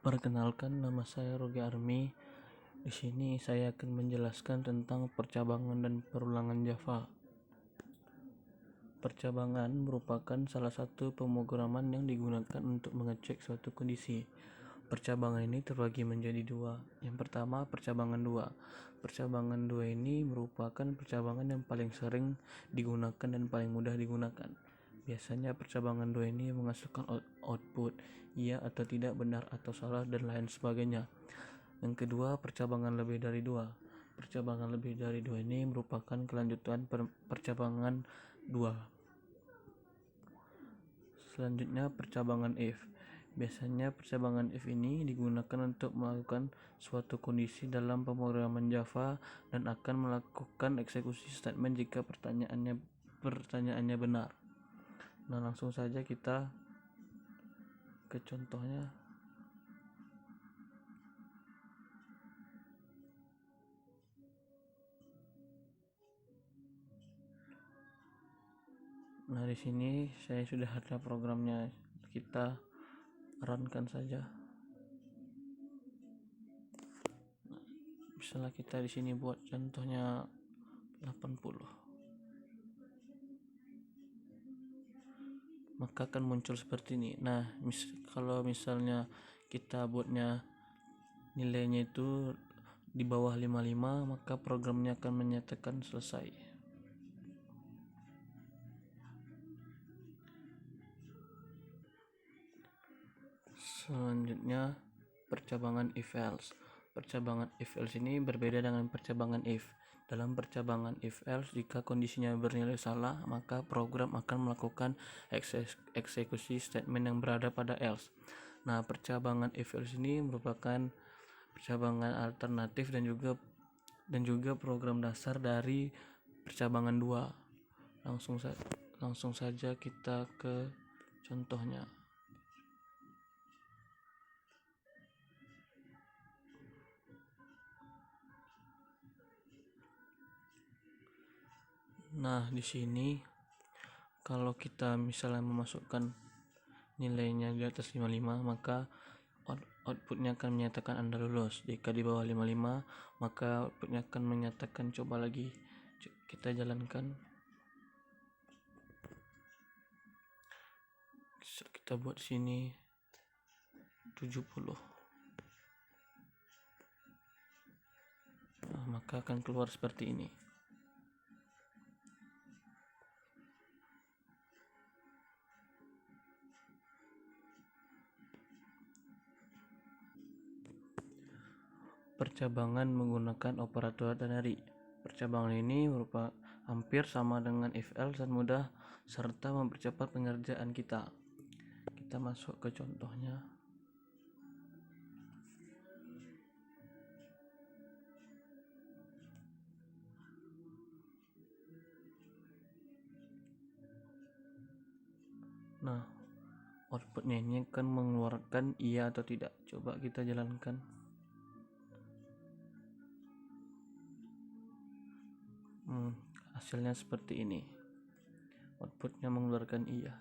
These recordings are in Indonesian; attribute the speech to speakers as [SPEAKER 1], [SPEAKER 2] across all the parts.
[SPEAKER 1] Perkenalkan, nama saya Rogi Army. Di sini saya akan menjelaskan tentang percabangan dan perulangan Java. Percabangan merupakan salah satu pemrograman yang digunakan untuk mengecek suatu kondisi. Percabangan ini terbagi menjadi dua. Yang pertama, percabangan dua. Percabangan dua ini merupakan percabangan yang paling sering digunakan dan paling mudah digunakan. Biasanya percabangan dua ini menghasilkan output iya atau tidak, benar atau salah, dan lain sebagainya. Yang kedua, percabangan lebih dari dua. Percabangan lebih dari dua ini merupakan kelanjutan percabangan dua. Selanjutnya, percabangan if. Biasanya percabangan if ini digunakan untuk melakukan suatu kondisi dalam pemrograman Java dan akan melakukan eksekusi statement jika pertanyaannya benar. Nah, langsung saja kita ke contohnya. Nah, di sini saya sudah ada programnya. Kita runkan saja. Misalnya kita di sini buat contohnya 80. Maka akan muncul seperti ini. Nah, kalau misalnya kita buatnya nilainya itu di bawah 55, maka programnya akan menyatakan selesai. Selanjutnya, percabangan if else. Percabangan if else ini berbeda dengan percabangan if. Dalam percabangan if else, jika kondisinya bernilai salah, maka program akan melakukan eksekusi statement yang berada pada else. Nah, percabangan if else ini merupakan percabangan alternatif dan juga program dasar dari percabangan dua. Langsung saja kita ke contohnya. Nah, di sini kalau kita misalnya memasukkan nilainya di atas 55, maka outputnya akan menyatakan Anda lulus. Jika di bawah 55, maka outputnya akan menyatakan coba lagi. Kita jalankan. Kita buat sini 70. Nah, maka akan keluar seperti ini. Percabangan menggunakan operator ternary. Percabangan ini merupakan hampir sama dengan if else dan mudah serta mempercepat pengerjaan kita. Kita masuk ke contohnya. Nah, outputnya ini akan mengeluarkan iya atau tidak. Coba kita jalankan. Hasilnya seperti ini. Outputnya mengeluarkan iya.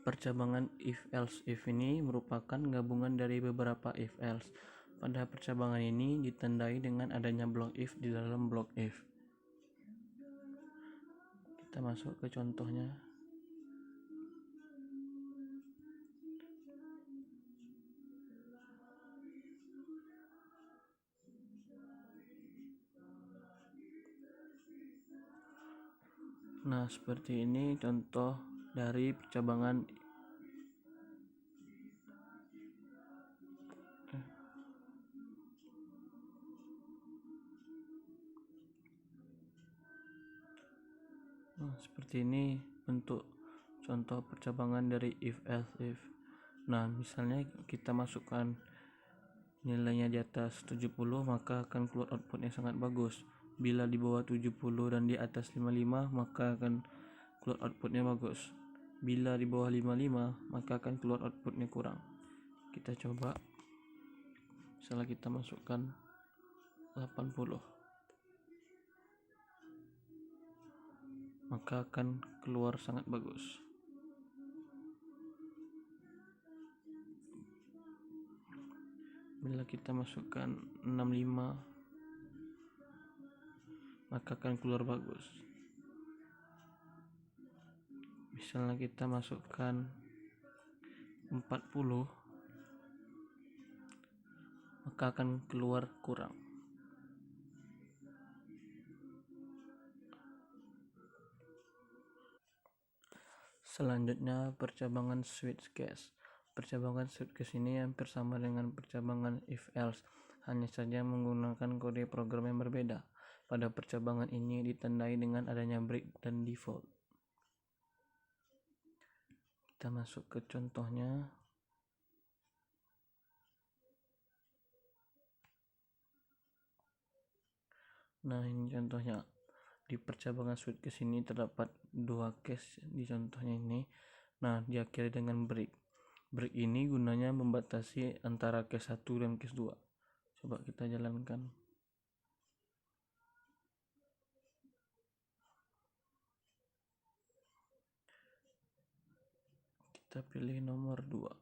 [SPEAKER 1] Percabangan if else if ini merupakan gabungan dari beberapa if else. Pada percabangan ini ditandai dengan adanya blok if di dalam blok if. Kita masuk ke contohnya. Nah, seperti ini contoh dari percabangan. Nah, seperti ini bentuk contoh percabangan dari if else if. Nah, misalnya kita masukkan nilainya di atas 70, maka akan keluar output yang sangat bagus. Bila di bawah 70 dan di atas 55, maka akan keluar outputnya bagus. Bila di bawah 55, maka akan keluar outputnya kurang. Kita coba. Misalnya kita masukkan 80. maka akan keluar sangat bagus. Bila kita masukkan 65, maka akan keluar bagus. Misalnya kita masukkan 40, maka akan keluar kurang. Selanjutnya percabangan switch case. Percabangan switch case ini hampir sama dengan percabangan if else, hanya saja menggunakan kode program yang berbeda. Pada percabangan ini ditandai dengan adanya break dan default. Kita masuk ke contohnya. Nah, ini contohnya. Di percabangan switch case ini terdapat dua case di contohnya ini. Nah, diakhiri dengan break. Break ini gunanya membatasi antara case 1 dan case 2. Coba kita jalankan. Kita pilih nomor 2.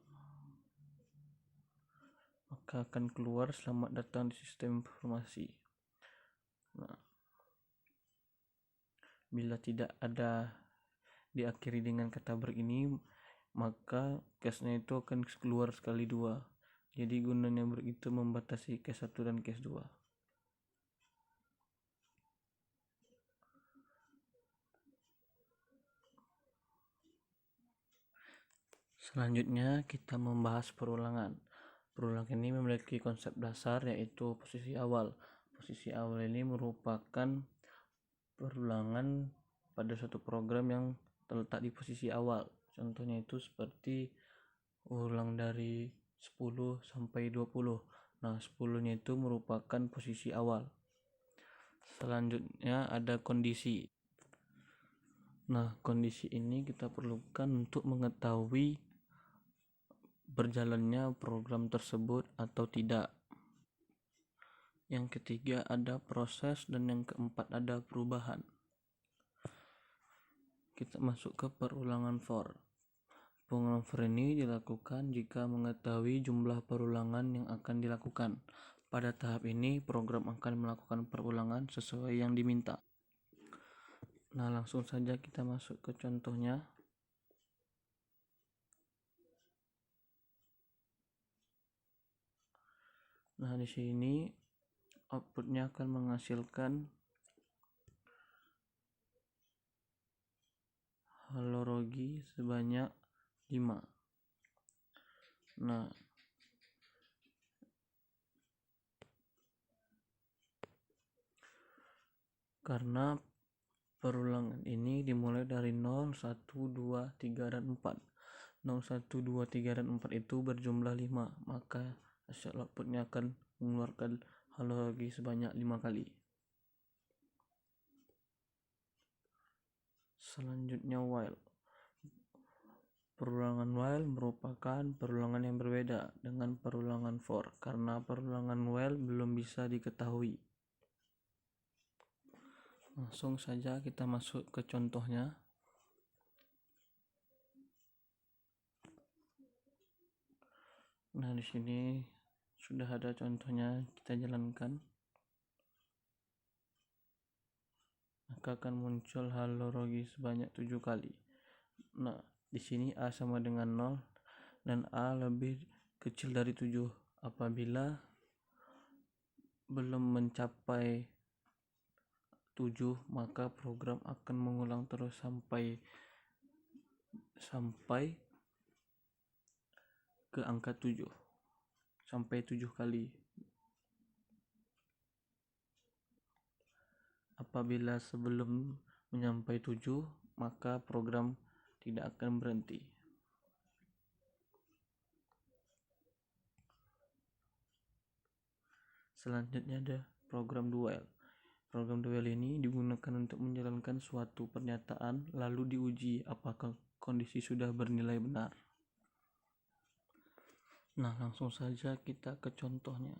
[SPEAKER 1] Maka akan keluar selamat datang di sistem informasi. Nah, bila tidak ada diakhiri dengan kata break ini, maka case-nya itu akan keluar sekali dua. Jadi gunanya break itu membatasi case 1 dan case 2. Selanjutnya kita membahas perulangan. Perulangan ini memiliki konsep dasar yaitu posisi awal. Posisi awal ini merupakan perulangan pada suatu program yang terletak di posisi awal. Contohnya itu seperti ulang dari 10 sampai 20. Nah, 10-nya itu merupakan posisi awal. Selanjutnya ada kondisi. Nah, kondisi ini kita perlukan untuk mengetahui berjalannya program tersebut atau tidak. Yang ketiga ada proses dan yang keempat ada perubahan. Kita masuk ke perulangan for. Perulangan for ini dilakukan jika mengetahui jumlah perulangan yang akan dilakukan. Pada tahap ini program akan melakukan perulangan sesuai yang diminta. Nah, langsung saja kita masuk ke contohnya. Nah, di sini outputnya akan menghasilkan halogi sebanyak 5. Nah, karena perulangan ini dimulai dari 0, 1, 2, 3, dan 4. 0, 1, 2, 3, dan 4 itu berjumlah 5, maka hasil outputnya akan mengeluarkan halogi sebanyak 5 kali. Selanjutnya while. Perulangan while merupakan perulangan yang berbeda dengan perulangan for karena perulangan while belum bisa diketahui. Langsung saja kita masuk ke contohnya. Nah, di sini sudah ada contohnya, kita jalankan. Maka akan muncul halogi sebanyak 7 kali. Nah, di sini A sama dengan 0 dan A lebih kecil dari 7. Apabila belum mencapai 7, maka program akan mengulang terus sampai ke angka 7. Sampai 7 kali. Apabila sebelum menyampai 7, maka program tidak akan berhenti. Selanjutnya ada program dual. Program dual ini digunakan untuk menjalankan suatu pernyataan lalu diuji apakah kondisi sudah bernilai benar. Nah, langsung saja kita ke contohnya.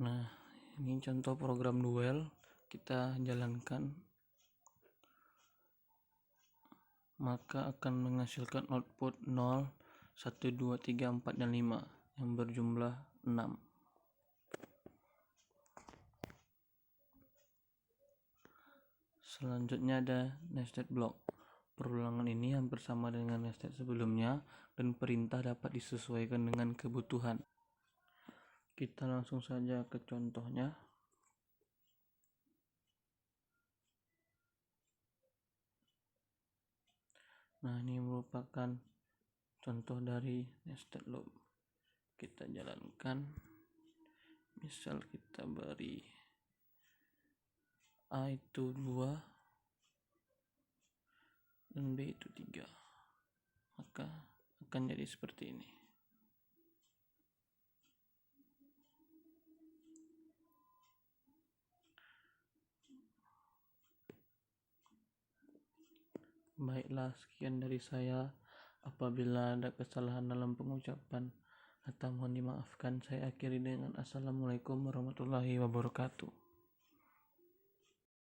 [SPEAKER 1] Nah, Ini contoh program duel, kita jalankan, maka akan menghasilkan output 0, 1, 2, 3, 4, dan 5 yang berjumlah 6. Selanjutnya ada nested block. Perulangan ini hampir sama dengan nested sebelumnya dan perintah dapat disesuaikan dengan kebutuhan. Kita langsung saja ke contohnya. Nah, ini merupakan contoh dari nested loop. Kita jalankan. Misal kita beri A itu 2 dan B itu 3. Maka akan jadi seperti ini. Baiklah, sekian dari saya. Apabila ada kesalahan dalam pengucapan atau mohon dimaafkan, saya akhiri dengan Assalamualaikum warahmatullahi wabarakatuh.